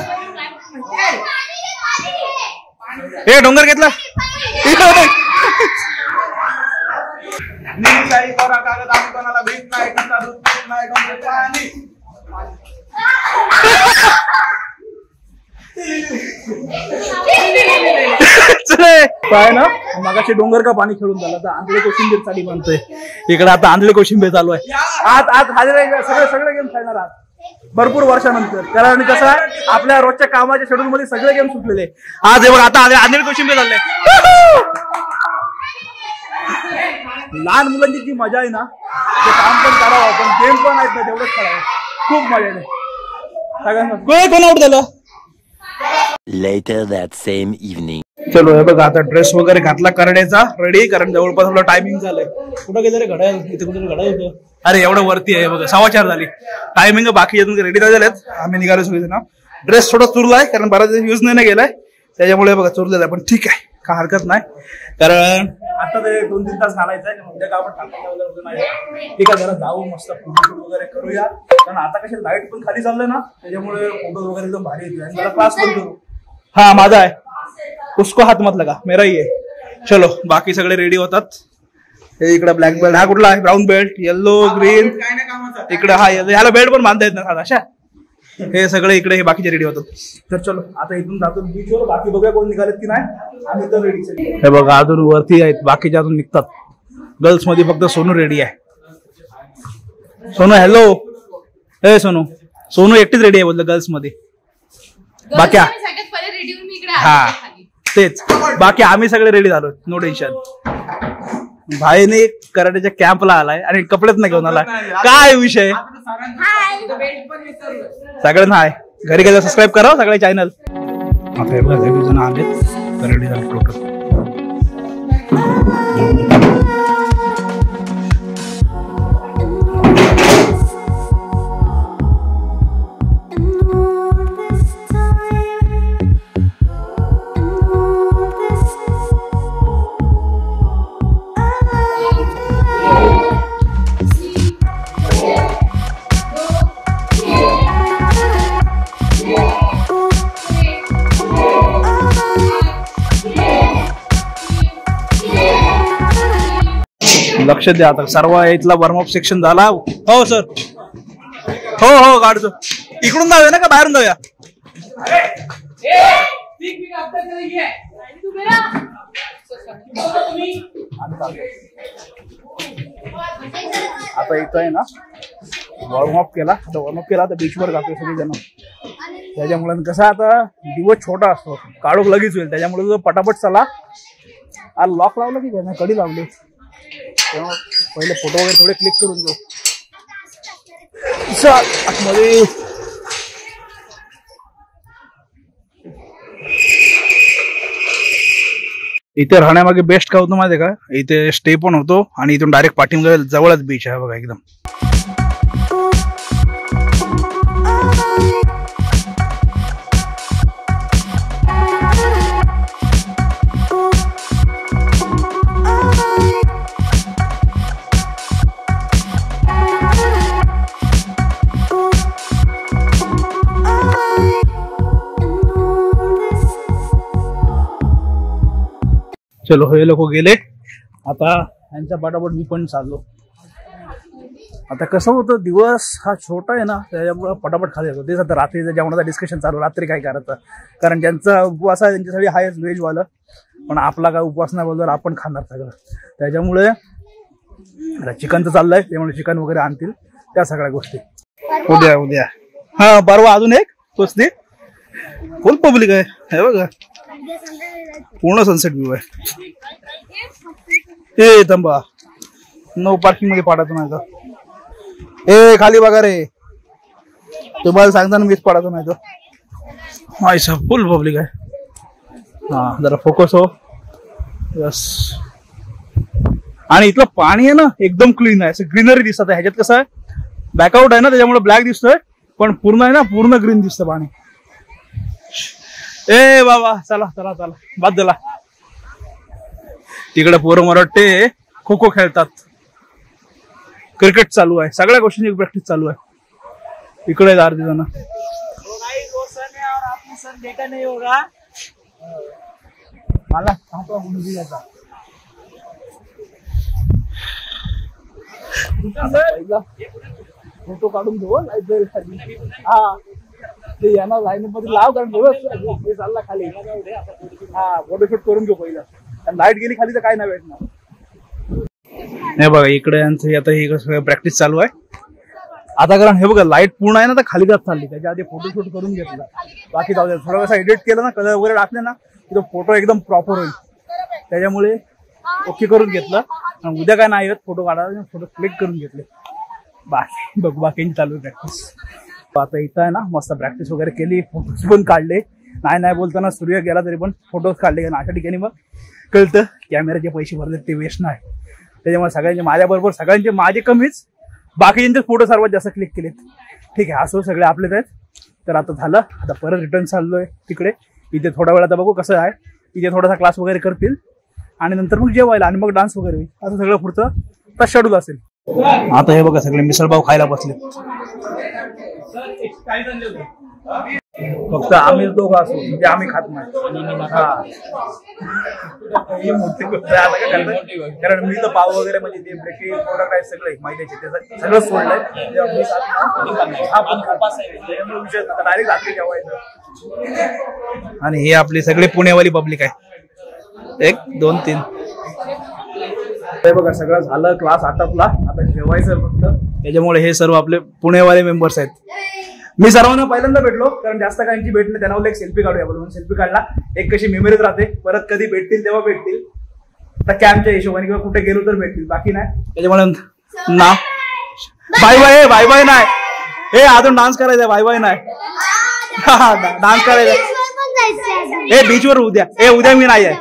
हे डोंगर घेतला. कोणाला भीत नाही. काय ना मगाशी डोंगर का पाणी खेळून झालं, आता आंधळे कोशिंबीर साठी बनतोय इकडे. आता आंधळे कोशिंबीर चालू आहे. आज सगळे गेम खेळणार आहात भरपूर वर्षानंतर. कारण कसं आहे आपल्या रोजच्या कामाच्या शेड्यूल मध्ये सगळे गेम सुटलेले आज. हे बघ आता आंधळे कोशिंबीर चालले. लहान मुलांची जी मजा आहे ना ते काम पण करावं पण गेम पण आहेत ना तेवढंच खेळावं. खूप मजा येते सगळ्यांना. कोण आउट झालं Later that same evening. चलो हे बघा आता ड्रेस वगैरे घातला करण्याचा रेडी. कारण जवळपास आपलं टायमिंग झालंय. कुठं गेलं रे घड्याळ? इथे कुठे घड्याळ होतं? अरे एवढं वरती आहे बघा. 4:15 झाली टायमिंग. बाकी अजून रेडी नाही झालेत. आम्ही निघालो सगळे ना. ड्रेस थोडा चुरलाय कारण बराच यूज नाही गेलाय त्याच्यामुळे बघा चुरलेला आहे. पण ठीक आहे काय हरकत नाही. कारण आता ते 2-3 तास घालायचंय. उद्या का आपण नाही ठीक आहे जरा जाऊ मस्त फोटो वगैरे करूया. कारण आता कशी लाईट पण खाली चाललंय ना त्याच्यामुळे फोटो वगैरे एकदम भारी येतील. आणि जरा क्लास पण करू. हा माझा आहे उसको हात मत लगा मेरा ही आहे. चलो बाकी सगळे रेडी होतात. हे इकडे ब्लॅक बेल्ट. हा कुठला आहे? Brown belt, yellow, green. इकडे हा ह्याला बेल्ट पण बांधता येत ना अशा. हे सगळे इकडे हे बाकीचे रेडी होतात. तर चलो आता इथून जातो बीचवर. बाकी बघूया कोण निघालेत की नाही. आम्ही तर रेडी. हे बघा अजून वरती आहेत बाकीचे अजून निघतात. गर्ल्स मध्ये फक्त सोनू रेडी आहे. सोनू हॅलो. हे सोनू सोनू एकटीच रेडी आहे बोललं गर्ल्स मध्ये. बाकी हा तेच बाकी आम्ही सगळे रेडी झालो. No tension. भाईने कराटेच्या कॅम्पला आलाय आणि कपडेच नाही घेऊन आलाय. काय विषय सगळ्यांना आहे. घरी गेलं सबस्क्राईब करा सगळे चॅनल. आता हे बघा जण आलेत रेडी झाले टोटल. लक्ष द्या आता सर्व इथला वॉर्मअप सेक्शन झाला. हो सर हो काढतो. इकडून जाऊया ना का बाहेरून जाऊया? आता इथं आहे ना वॉर्मअप केला. आता वॉर्मअप केला तर बीचवर जातो सगळे जण. त्याच्यामुळे कसं आता दिवस छोटा असतो काढूक लगेच होईल. त्याच्यामुळे जो पटापट चला. आज लॉक लावलं की काय कडी लावली. तेव्हा पहिले फोटो वगैरे थोडे क्लिक करून घेऊ. आतमध्ये इथे राहण्यामागे बेस्ट काय होतं माहिती आहे का? इथे स्टे पण होतो आणि इथून डायरेक्ट पाठीमागे जवळच बीच आहे बघा एकदम. चलो हे लोक गेले. आता यांच्या पाठोपाठ मी पण चाललो. आता कसं होतं दिवस हा छोटा आहे ना त्याच्यामुळे पटापट खाली येतो. तेच आता रात्रीचं जेवणाचं डिस्कशन चालू. रात्री काय करायचं कारण ज्यांचा उपवास आहे त्यांच्यासाठी हायच व्हेजवालं. पण आपला काय उपवास नाही बोलतो आपण खाणार सगळं. त्याच्यामुळे चिकनचं चाललंय. त्यामुळे चिकन वगैरे आणतील त्या सगळ्या गोष्टी उद्या. हा परवा अजून एक तोच ते फुल पब्लिक आहे. हे बघा पूर्ण सनसेट व्ह्यू आहे. ए तंबा नो पार्किंग मध्ये पाडायचं नाही तर. ए खाली बघा रे तुम्हाला सांगताना मीच पाडायचं नाही तर. मायसा फुल पब्लिक आहे. हा जरा फोकस हो. यस. आणि इथलं पाणी आहे ना एकदम क्लीन आहे. असं ग्रीनरी दिसत आहे. ह्याच्यात कसं आहे बॅकआउट आहे ना त्याच्यामुळे ब्लॅक दिसतोय पण पूर्ण आहे ना पूर्ण ग्रीन दिसतं पाणी. ए बाबा चला चला चला बाद झाला. तिकडे पोरं मला वाटते खो खो खेळतात. क्रिकेट चालू आहे. सगळ्या गोष्टींची प्रॅक्टिस चालू आहे. इकडे अर्धी जण. मला फोटो काढून घेऊ लाईट जाईल खाली. हा ते यांना लाईन मध्ये लाव कारण हे चालला खाली. हा फोटोशूट करून घेऊ पहिलं. लाईट गेली खाली तर काय नाही भेटणार. नाही बघा इकडे यांचं आता हे प्रॅक्टिस चालू आहे आता. कारण हे बघा लाईट पूर्ण आहे ना तर खाली जात चालली. त्याच्या आधी फोटोशूट करून घेतला. बाकी जाऊ द्या थोडं कसं एडिट केलं ना कलर वगैरे टाकले ना की तो फोटो एकदम प्रॉपर होईल. त्याच्यामुळे ओके करून घेतलं. उद्या काय नाही येत फोटो काढायला. फोटो क्लिक करून घेतले. बाकी बघ बाकी चालू आहे प्रॅक्टिस. आता इथं आहे ना मस्त प्रॅक्टिस वगैरे केली. फोटोज पण काढले. नाही बोलताना सूर्य गेला तरी पण फोटोज काढले. कारण अशा ठिकाणी मग कळतं कॅमेऱ्याचे पैसे भरले ते वेस्ट नाही. त्याच्यामुळे सगळ्यांचे माझ्याबरोबर सगळ्यांचे माझे कमीच बाकीचे फोटो सर्वात जास्त क्लिक केलेत. ठीक आहे असो सगळे आपलेच आहेत. तर आता झालं. आता परत रिटर्न चाललोय तिकडे. इथे थोड्या वेळात बघू कसं आहे. इथे थोडासा क्लास वगैरे करतील आणि नंतर मग जेवायला आणि मग डान्स वगैरे असं सगळं पुढचं तर शेड्यूल असेल. आता हे बघा सगळे मिसळपाव खायला बसले. फक्त आम्ही दोघं असू म्हणजे आम्ही खात नाही. ही मोठी गोष्ट आहे. कारण मी तर पाव वगैरे म्हणजे ते ब्रेकिंग प्रोडक्ट आहे सगळे माहिती सगळं सोडलंय. डायरेक्ट रात्री जेवायचं. आणि हे आपली सगळे पुणेवाली पब्लिक आहे. 1 2 3 ते बघा सगळं झालं. क्लास आटपला. आता जेवायचं फक्त. त्याच्यामुळे हे सर्व आपले पुणेवाले मेंबर्स आहेत. मी सर्वांना पहिल्यांदा भेटलो कारण जास्त काहींची भेट नाही. त्यांना एक सेल्फी काढूया म्हणून सेल्फी काढला. एक कशी मेमरीज राहते. परत कधी भेटतील तेव्हा भेटतील. आता कॅम्पच्या हिशोबाने किंवा कुठे गेलो तर भेटतील. बाकी नाही. त्याच्यामुळे ना बाय बाय बाय बाय नाही. हे अजून डान्स करायचा. बाय बाय नाही. डान्स करायचा. हे बीचवर उद्या. हे उद्या मी नाही आहे.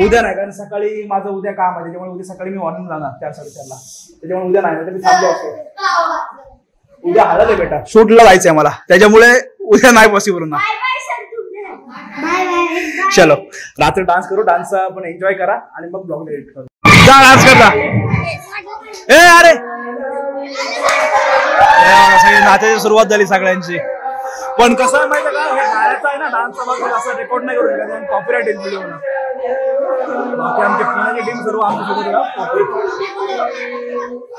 उद्या नाही कारण सकाळी माझं उद्या काम आहे. त्याच्यामुळे उद्या सकाळी मी वॉर्निंग जाणार 4:30ला. त्याच्यामुळे उद्या नाही तर मी थांबलो असतो. उद्या हळद आहे बेटा. शूटला जायचंय मला. त्याच्यामुळे उद्या नाही पॉसिबल ना. चलो रात्री डान्स करू. डान्स पण एन्जॉय करा आणि मग ब्लॉग एडिट करू. जा डान्स करता. अरे नाचायची सुरुवात झाली सगळ्यांची. पण कसं आहे माहिती का हे गाण्याचं आहे ना डान्सचा भाग असं रेकॉर्ड नाही करू शकत. कॉपीराइट येईल व्हिडिओ. बाकी आमची पुण्याची टीम सर्व आमच्यासोबत.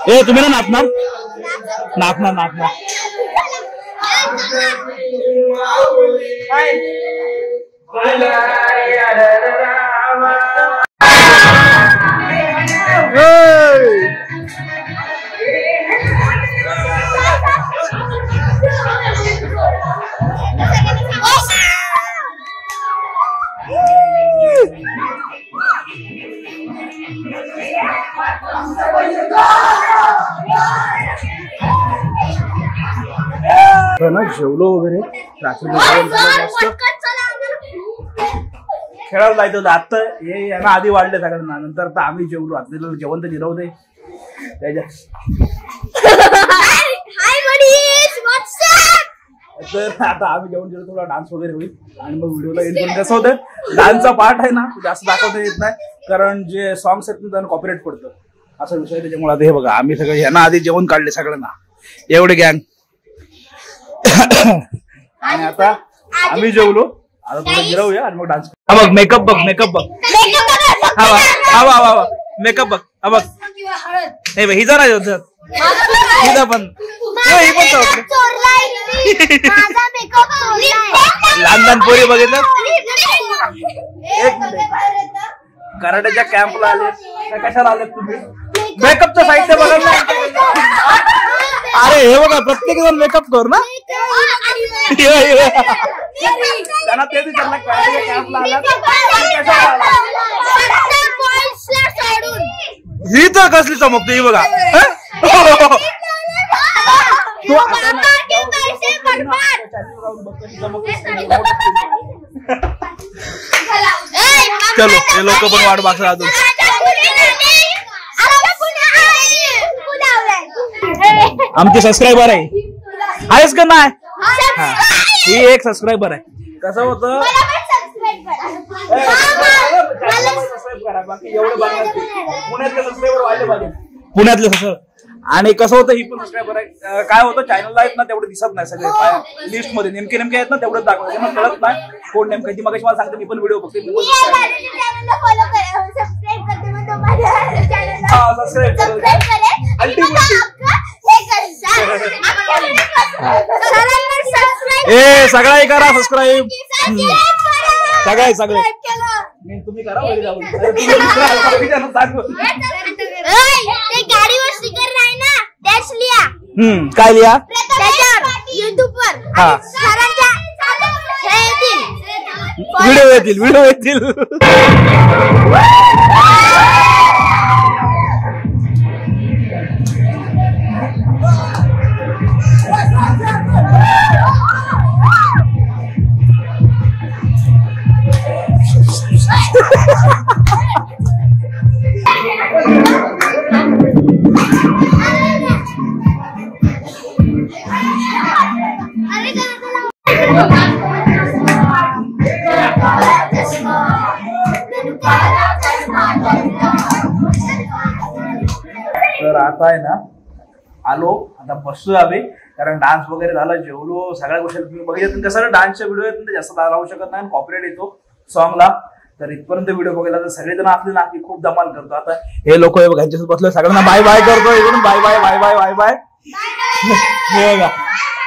ए तुम्ही ना नाचणार नाचणार. ना जेवलो वगैरे रात्री खेळायला जायचं होतं. आता हे यांना आधी वाढले सगळ्यांना. नंतर तर आम्ही जेवलो. आता जेवण तर जिरवू दे. तर आता आम्ही जेवण जेवलो. थोडा डान्स वगैरे होईल आणि मग व्हिडिओला एंड करून. कसं होतं डान्सचा पार्ट आहे ना जास्त दाखवता येत नाही कारण जे सॉंग्स आहेत ना त्यांना कॉपीराइट पडतं असा विषय. त्याच्यामुळे आता हे बघा आम्ही सगळे यांना आधी जेवण काढले सगळ्यांना एवढे गँग. आणि आता आम्ही जेवलो. आता थोडं गिरवूया आणि मग डान्स. हा बघ मेकअप बघ. मेकअप बघ. हा मेकअप बघ. हा बघ नाही हिजा नाही होत. हिजा पण लहान पोरी बघितलं. एक मिनिट कराटेच्या कॅम्पला आले कशाला आलेत तुम्ही. मेकअपचं साहित्य बघायला. अरे हे बघा प्रत्येक जण मेकअप करू ना. त्यांना ते विचारलं कॅम्पला आला. ही तर कसली चमकते ही बघा. चलो हे लोक पण वाट बघतात अजून. आमचे सबस्क्रायबर आहेस का नाही. ही एक सबस्क्रायबर आहे. कसं होतं बाकी एवढे पुण्यातले सबस्क्रायबर वाढले पाहिजे. पुण्यातले सबस्क्रायबर. आणि कसं होतं ही पण सबस्क्रायबर आहे. काय होतं चॅनलला आहेत ना तेवढे दिसत नाही सगळे लिस्ट मध्ये नेमके आहेत ना तेवढंच दाखवत. मग कळत नाही कोण नेमकं. ती मग मला सांगते मी पण व्हिडिओ बघते. ए सगळ्यांनी करा सबस्क्राईब. सगळे तुम्ही करा. गाडीवर स्टिकर नाही ना, त्याच लिहा. काय लिहा युट्यूबवर व्हिडिओ येतील. तर आता आहे ना आलो, आता बसतोय आम्ही, कारण डान्स वगैरे झाला, जेवलो, सगळ्या गोष्टी तुम्ही बघितलं. कसं डान्सचे व्हिडिओ येत जास्त राहू शकत नाही, कॉपीराइट येतो सॉंगला. तर इथपर्यंत व्हिडिओ बघायला तर सगळेजण असले ना की खूप धमाल करतो. आता हे लोक यांच्यासोबत बसलोय, सगळ्यांना बाय बाय करतो, इकडून bye bye bye bye bye bye.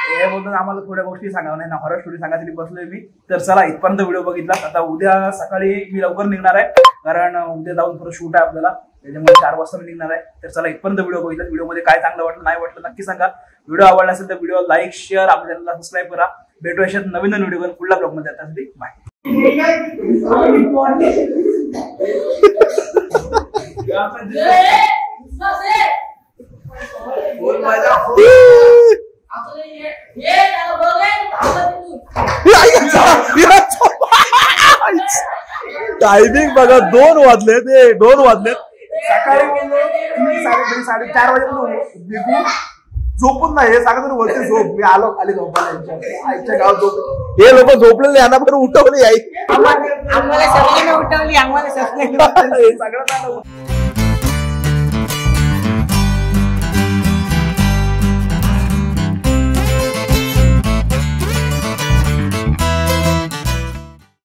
हे बोलतो आम्हाला थोड्या गोष्टी सांगावं नाही ना, हॉरर स्टोरी सांगायसाठी बसलोय मी. तर चला इथपर्यंत व्हिडिओ बघितला. आता उद्या सकाळी मी लवकर निघणार आहे, कारण उद्या जाऊन थोडं शूट आहे आपल्याला, त्याच्यामुळे 4 वाजता मी निघणार आहे. तर चला इथपर्यंत व्हिडिओ बघितला. व्हिडिओमध्ये काय चांगलं वाटलं नाही वाटलं नक्की सांगा. व्हिडिओ आवडला असेल तर व्हिडिओ लाईक शेअर, आपल्या चॅनलला सबस्क्राईब करा. भेटू अशात नवीन व्हिडिओ करून पुढल्या ब्लॉगमध्ये. त्यासाठी बाय. टायमिंग बघा, 2 वाजले. ते 2 वाजले. सकाळी 4:30 वाजेपर्यंत झोपून नाही, हे सांगा तुम्ही वरती झोप. मी आलो खाली झोपायला, आईच्या गावात झोप. हे लोक झोपलेले, यांना पण उठवली आई, आम्हाला सगळ्यांना उठवली, आम्हाला सगळ्यांना सगळं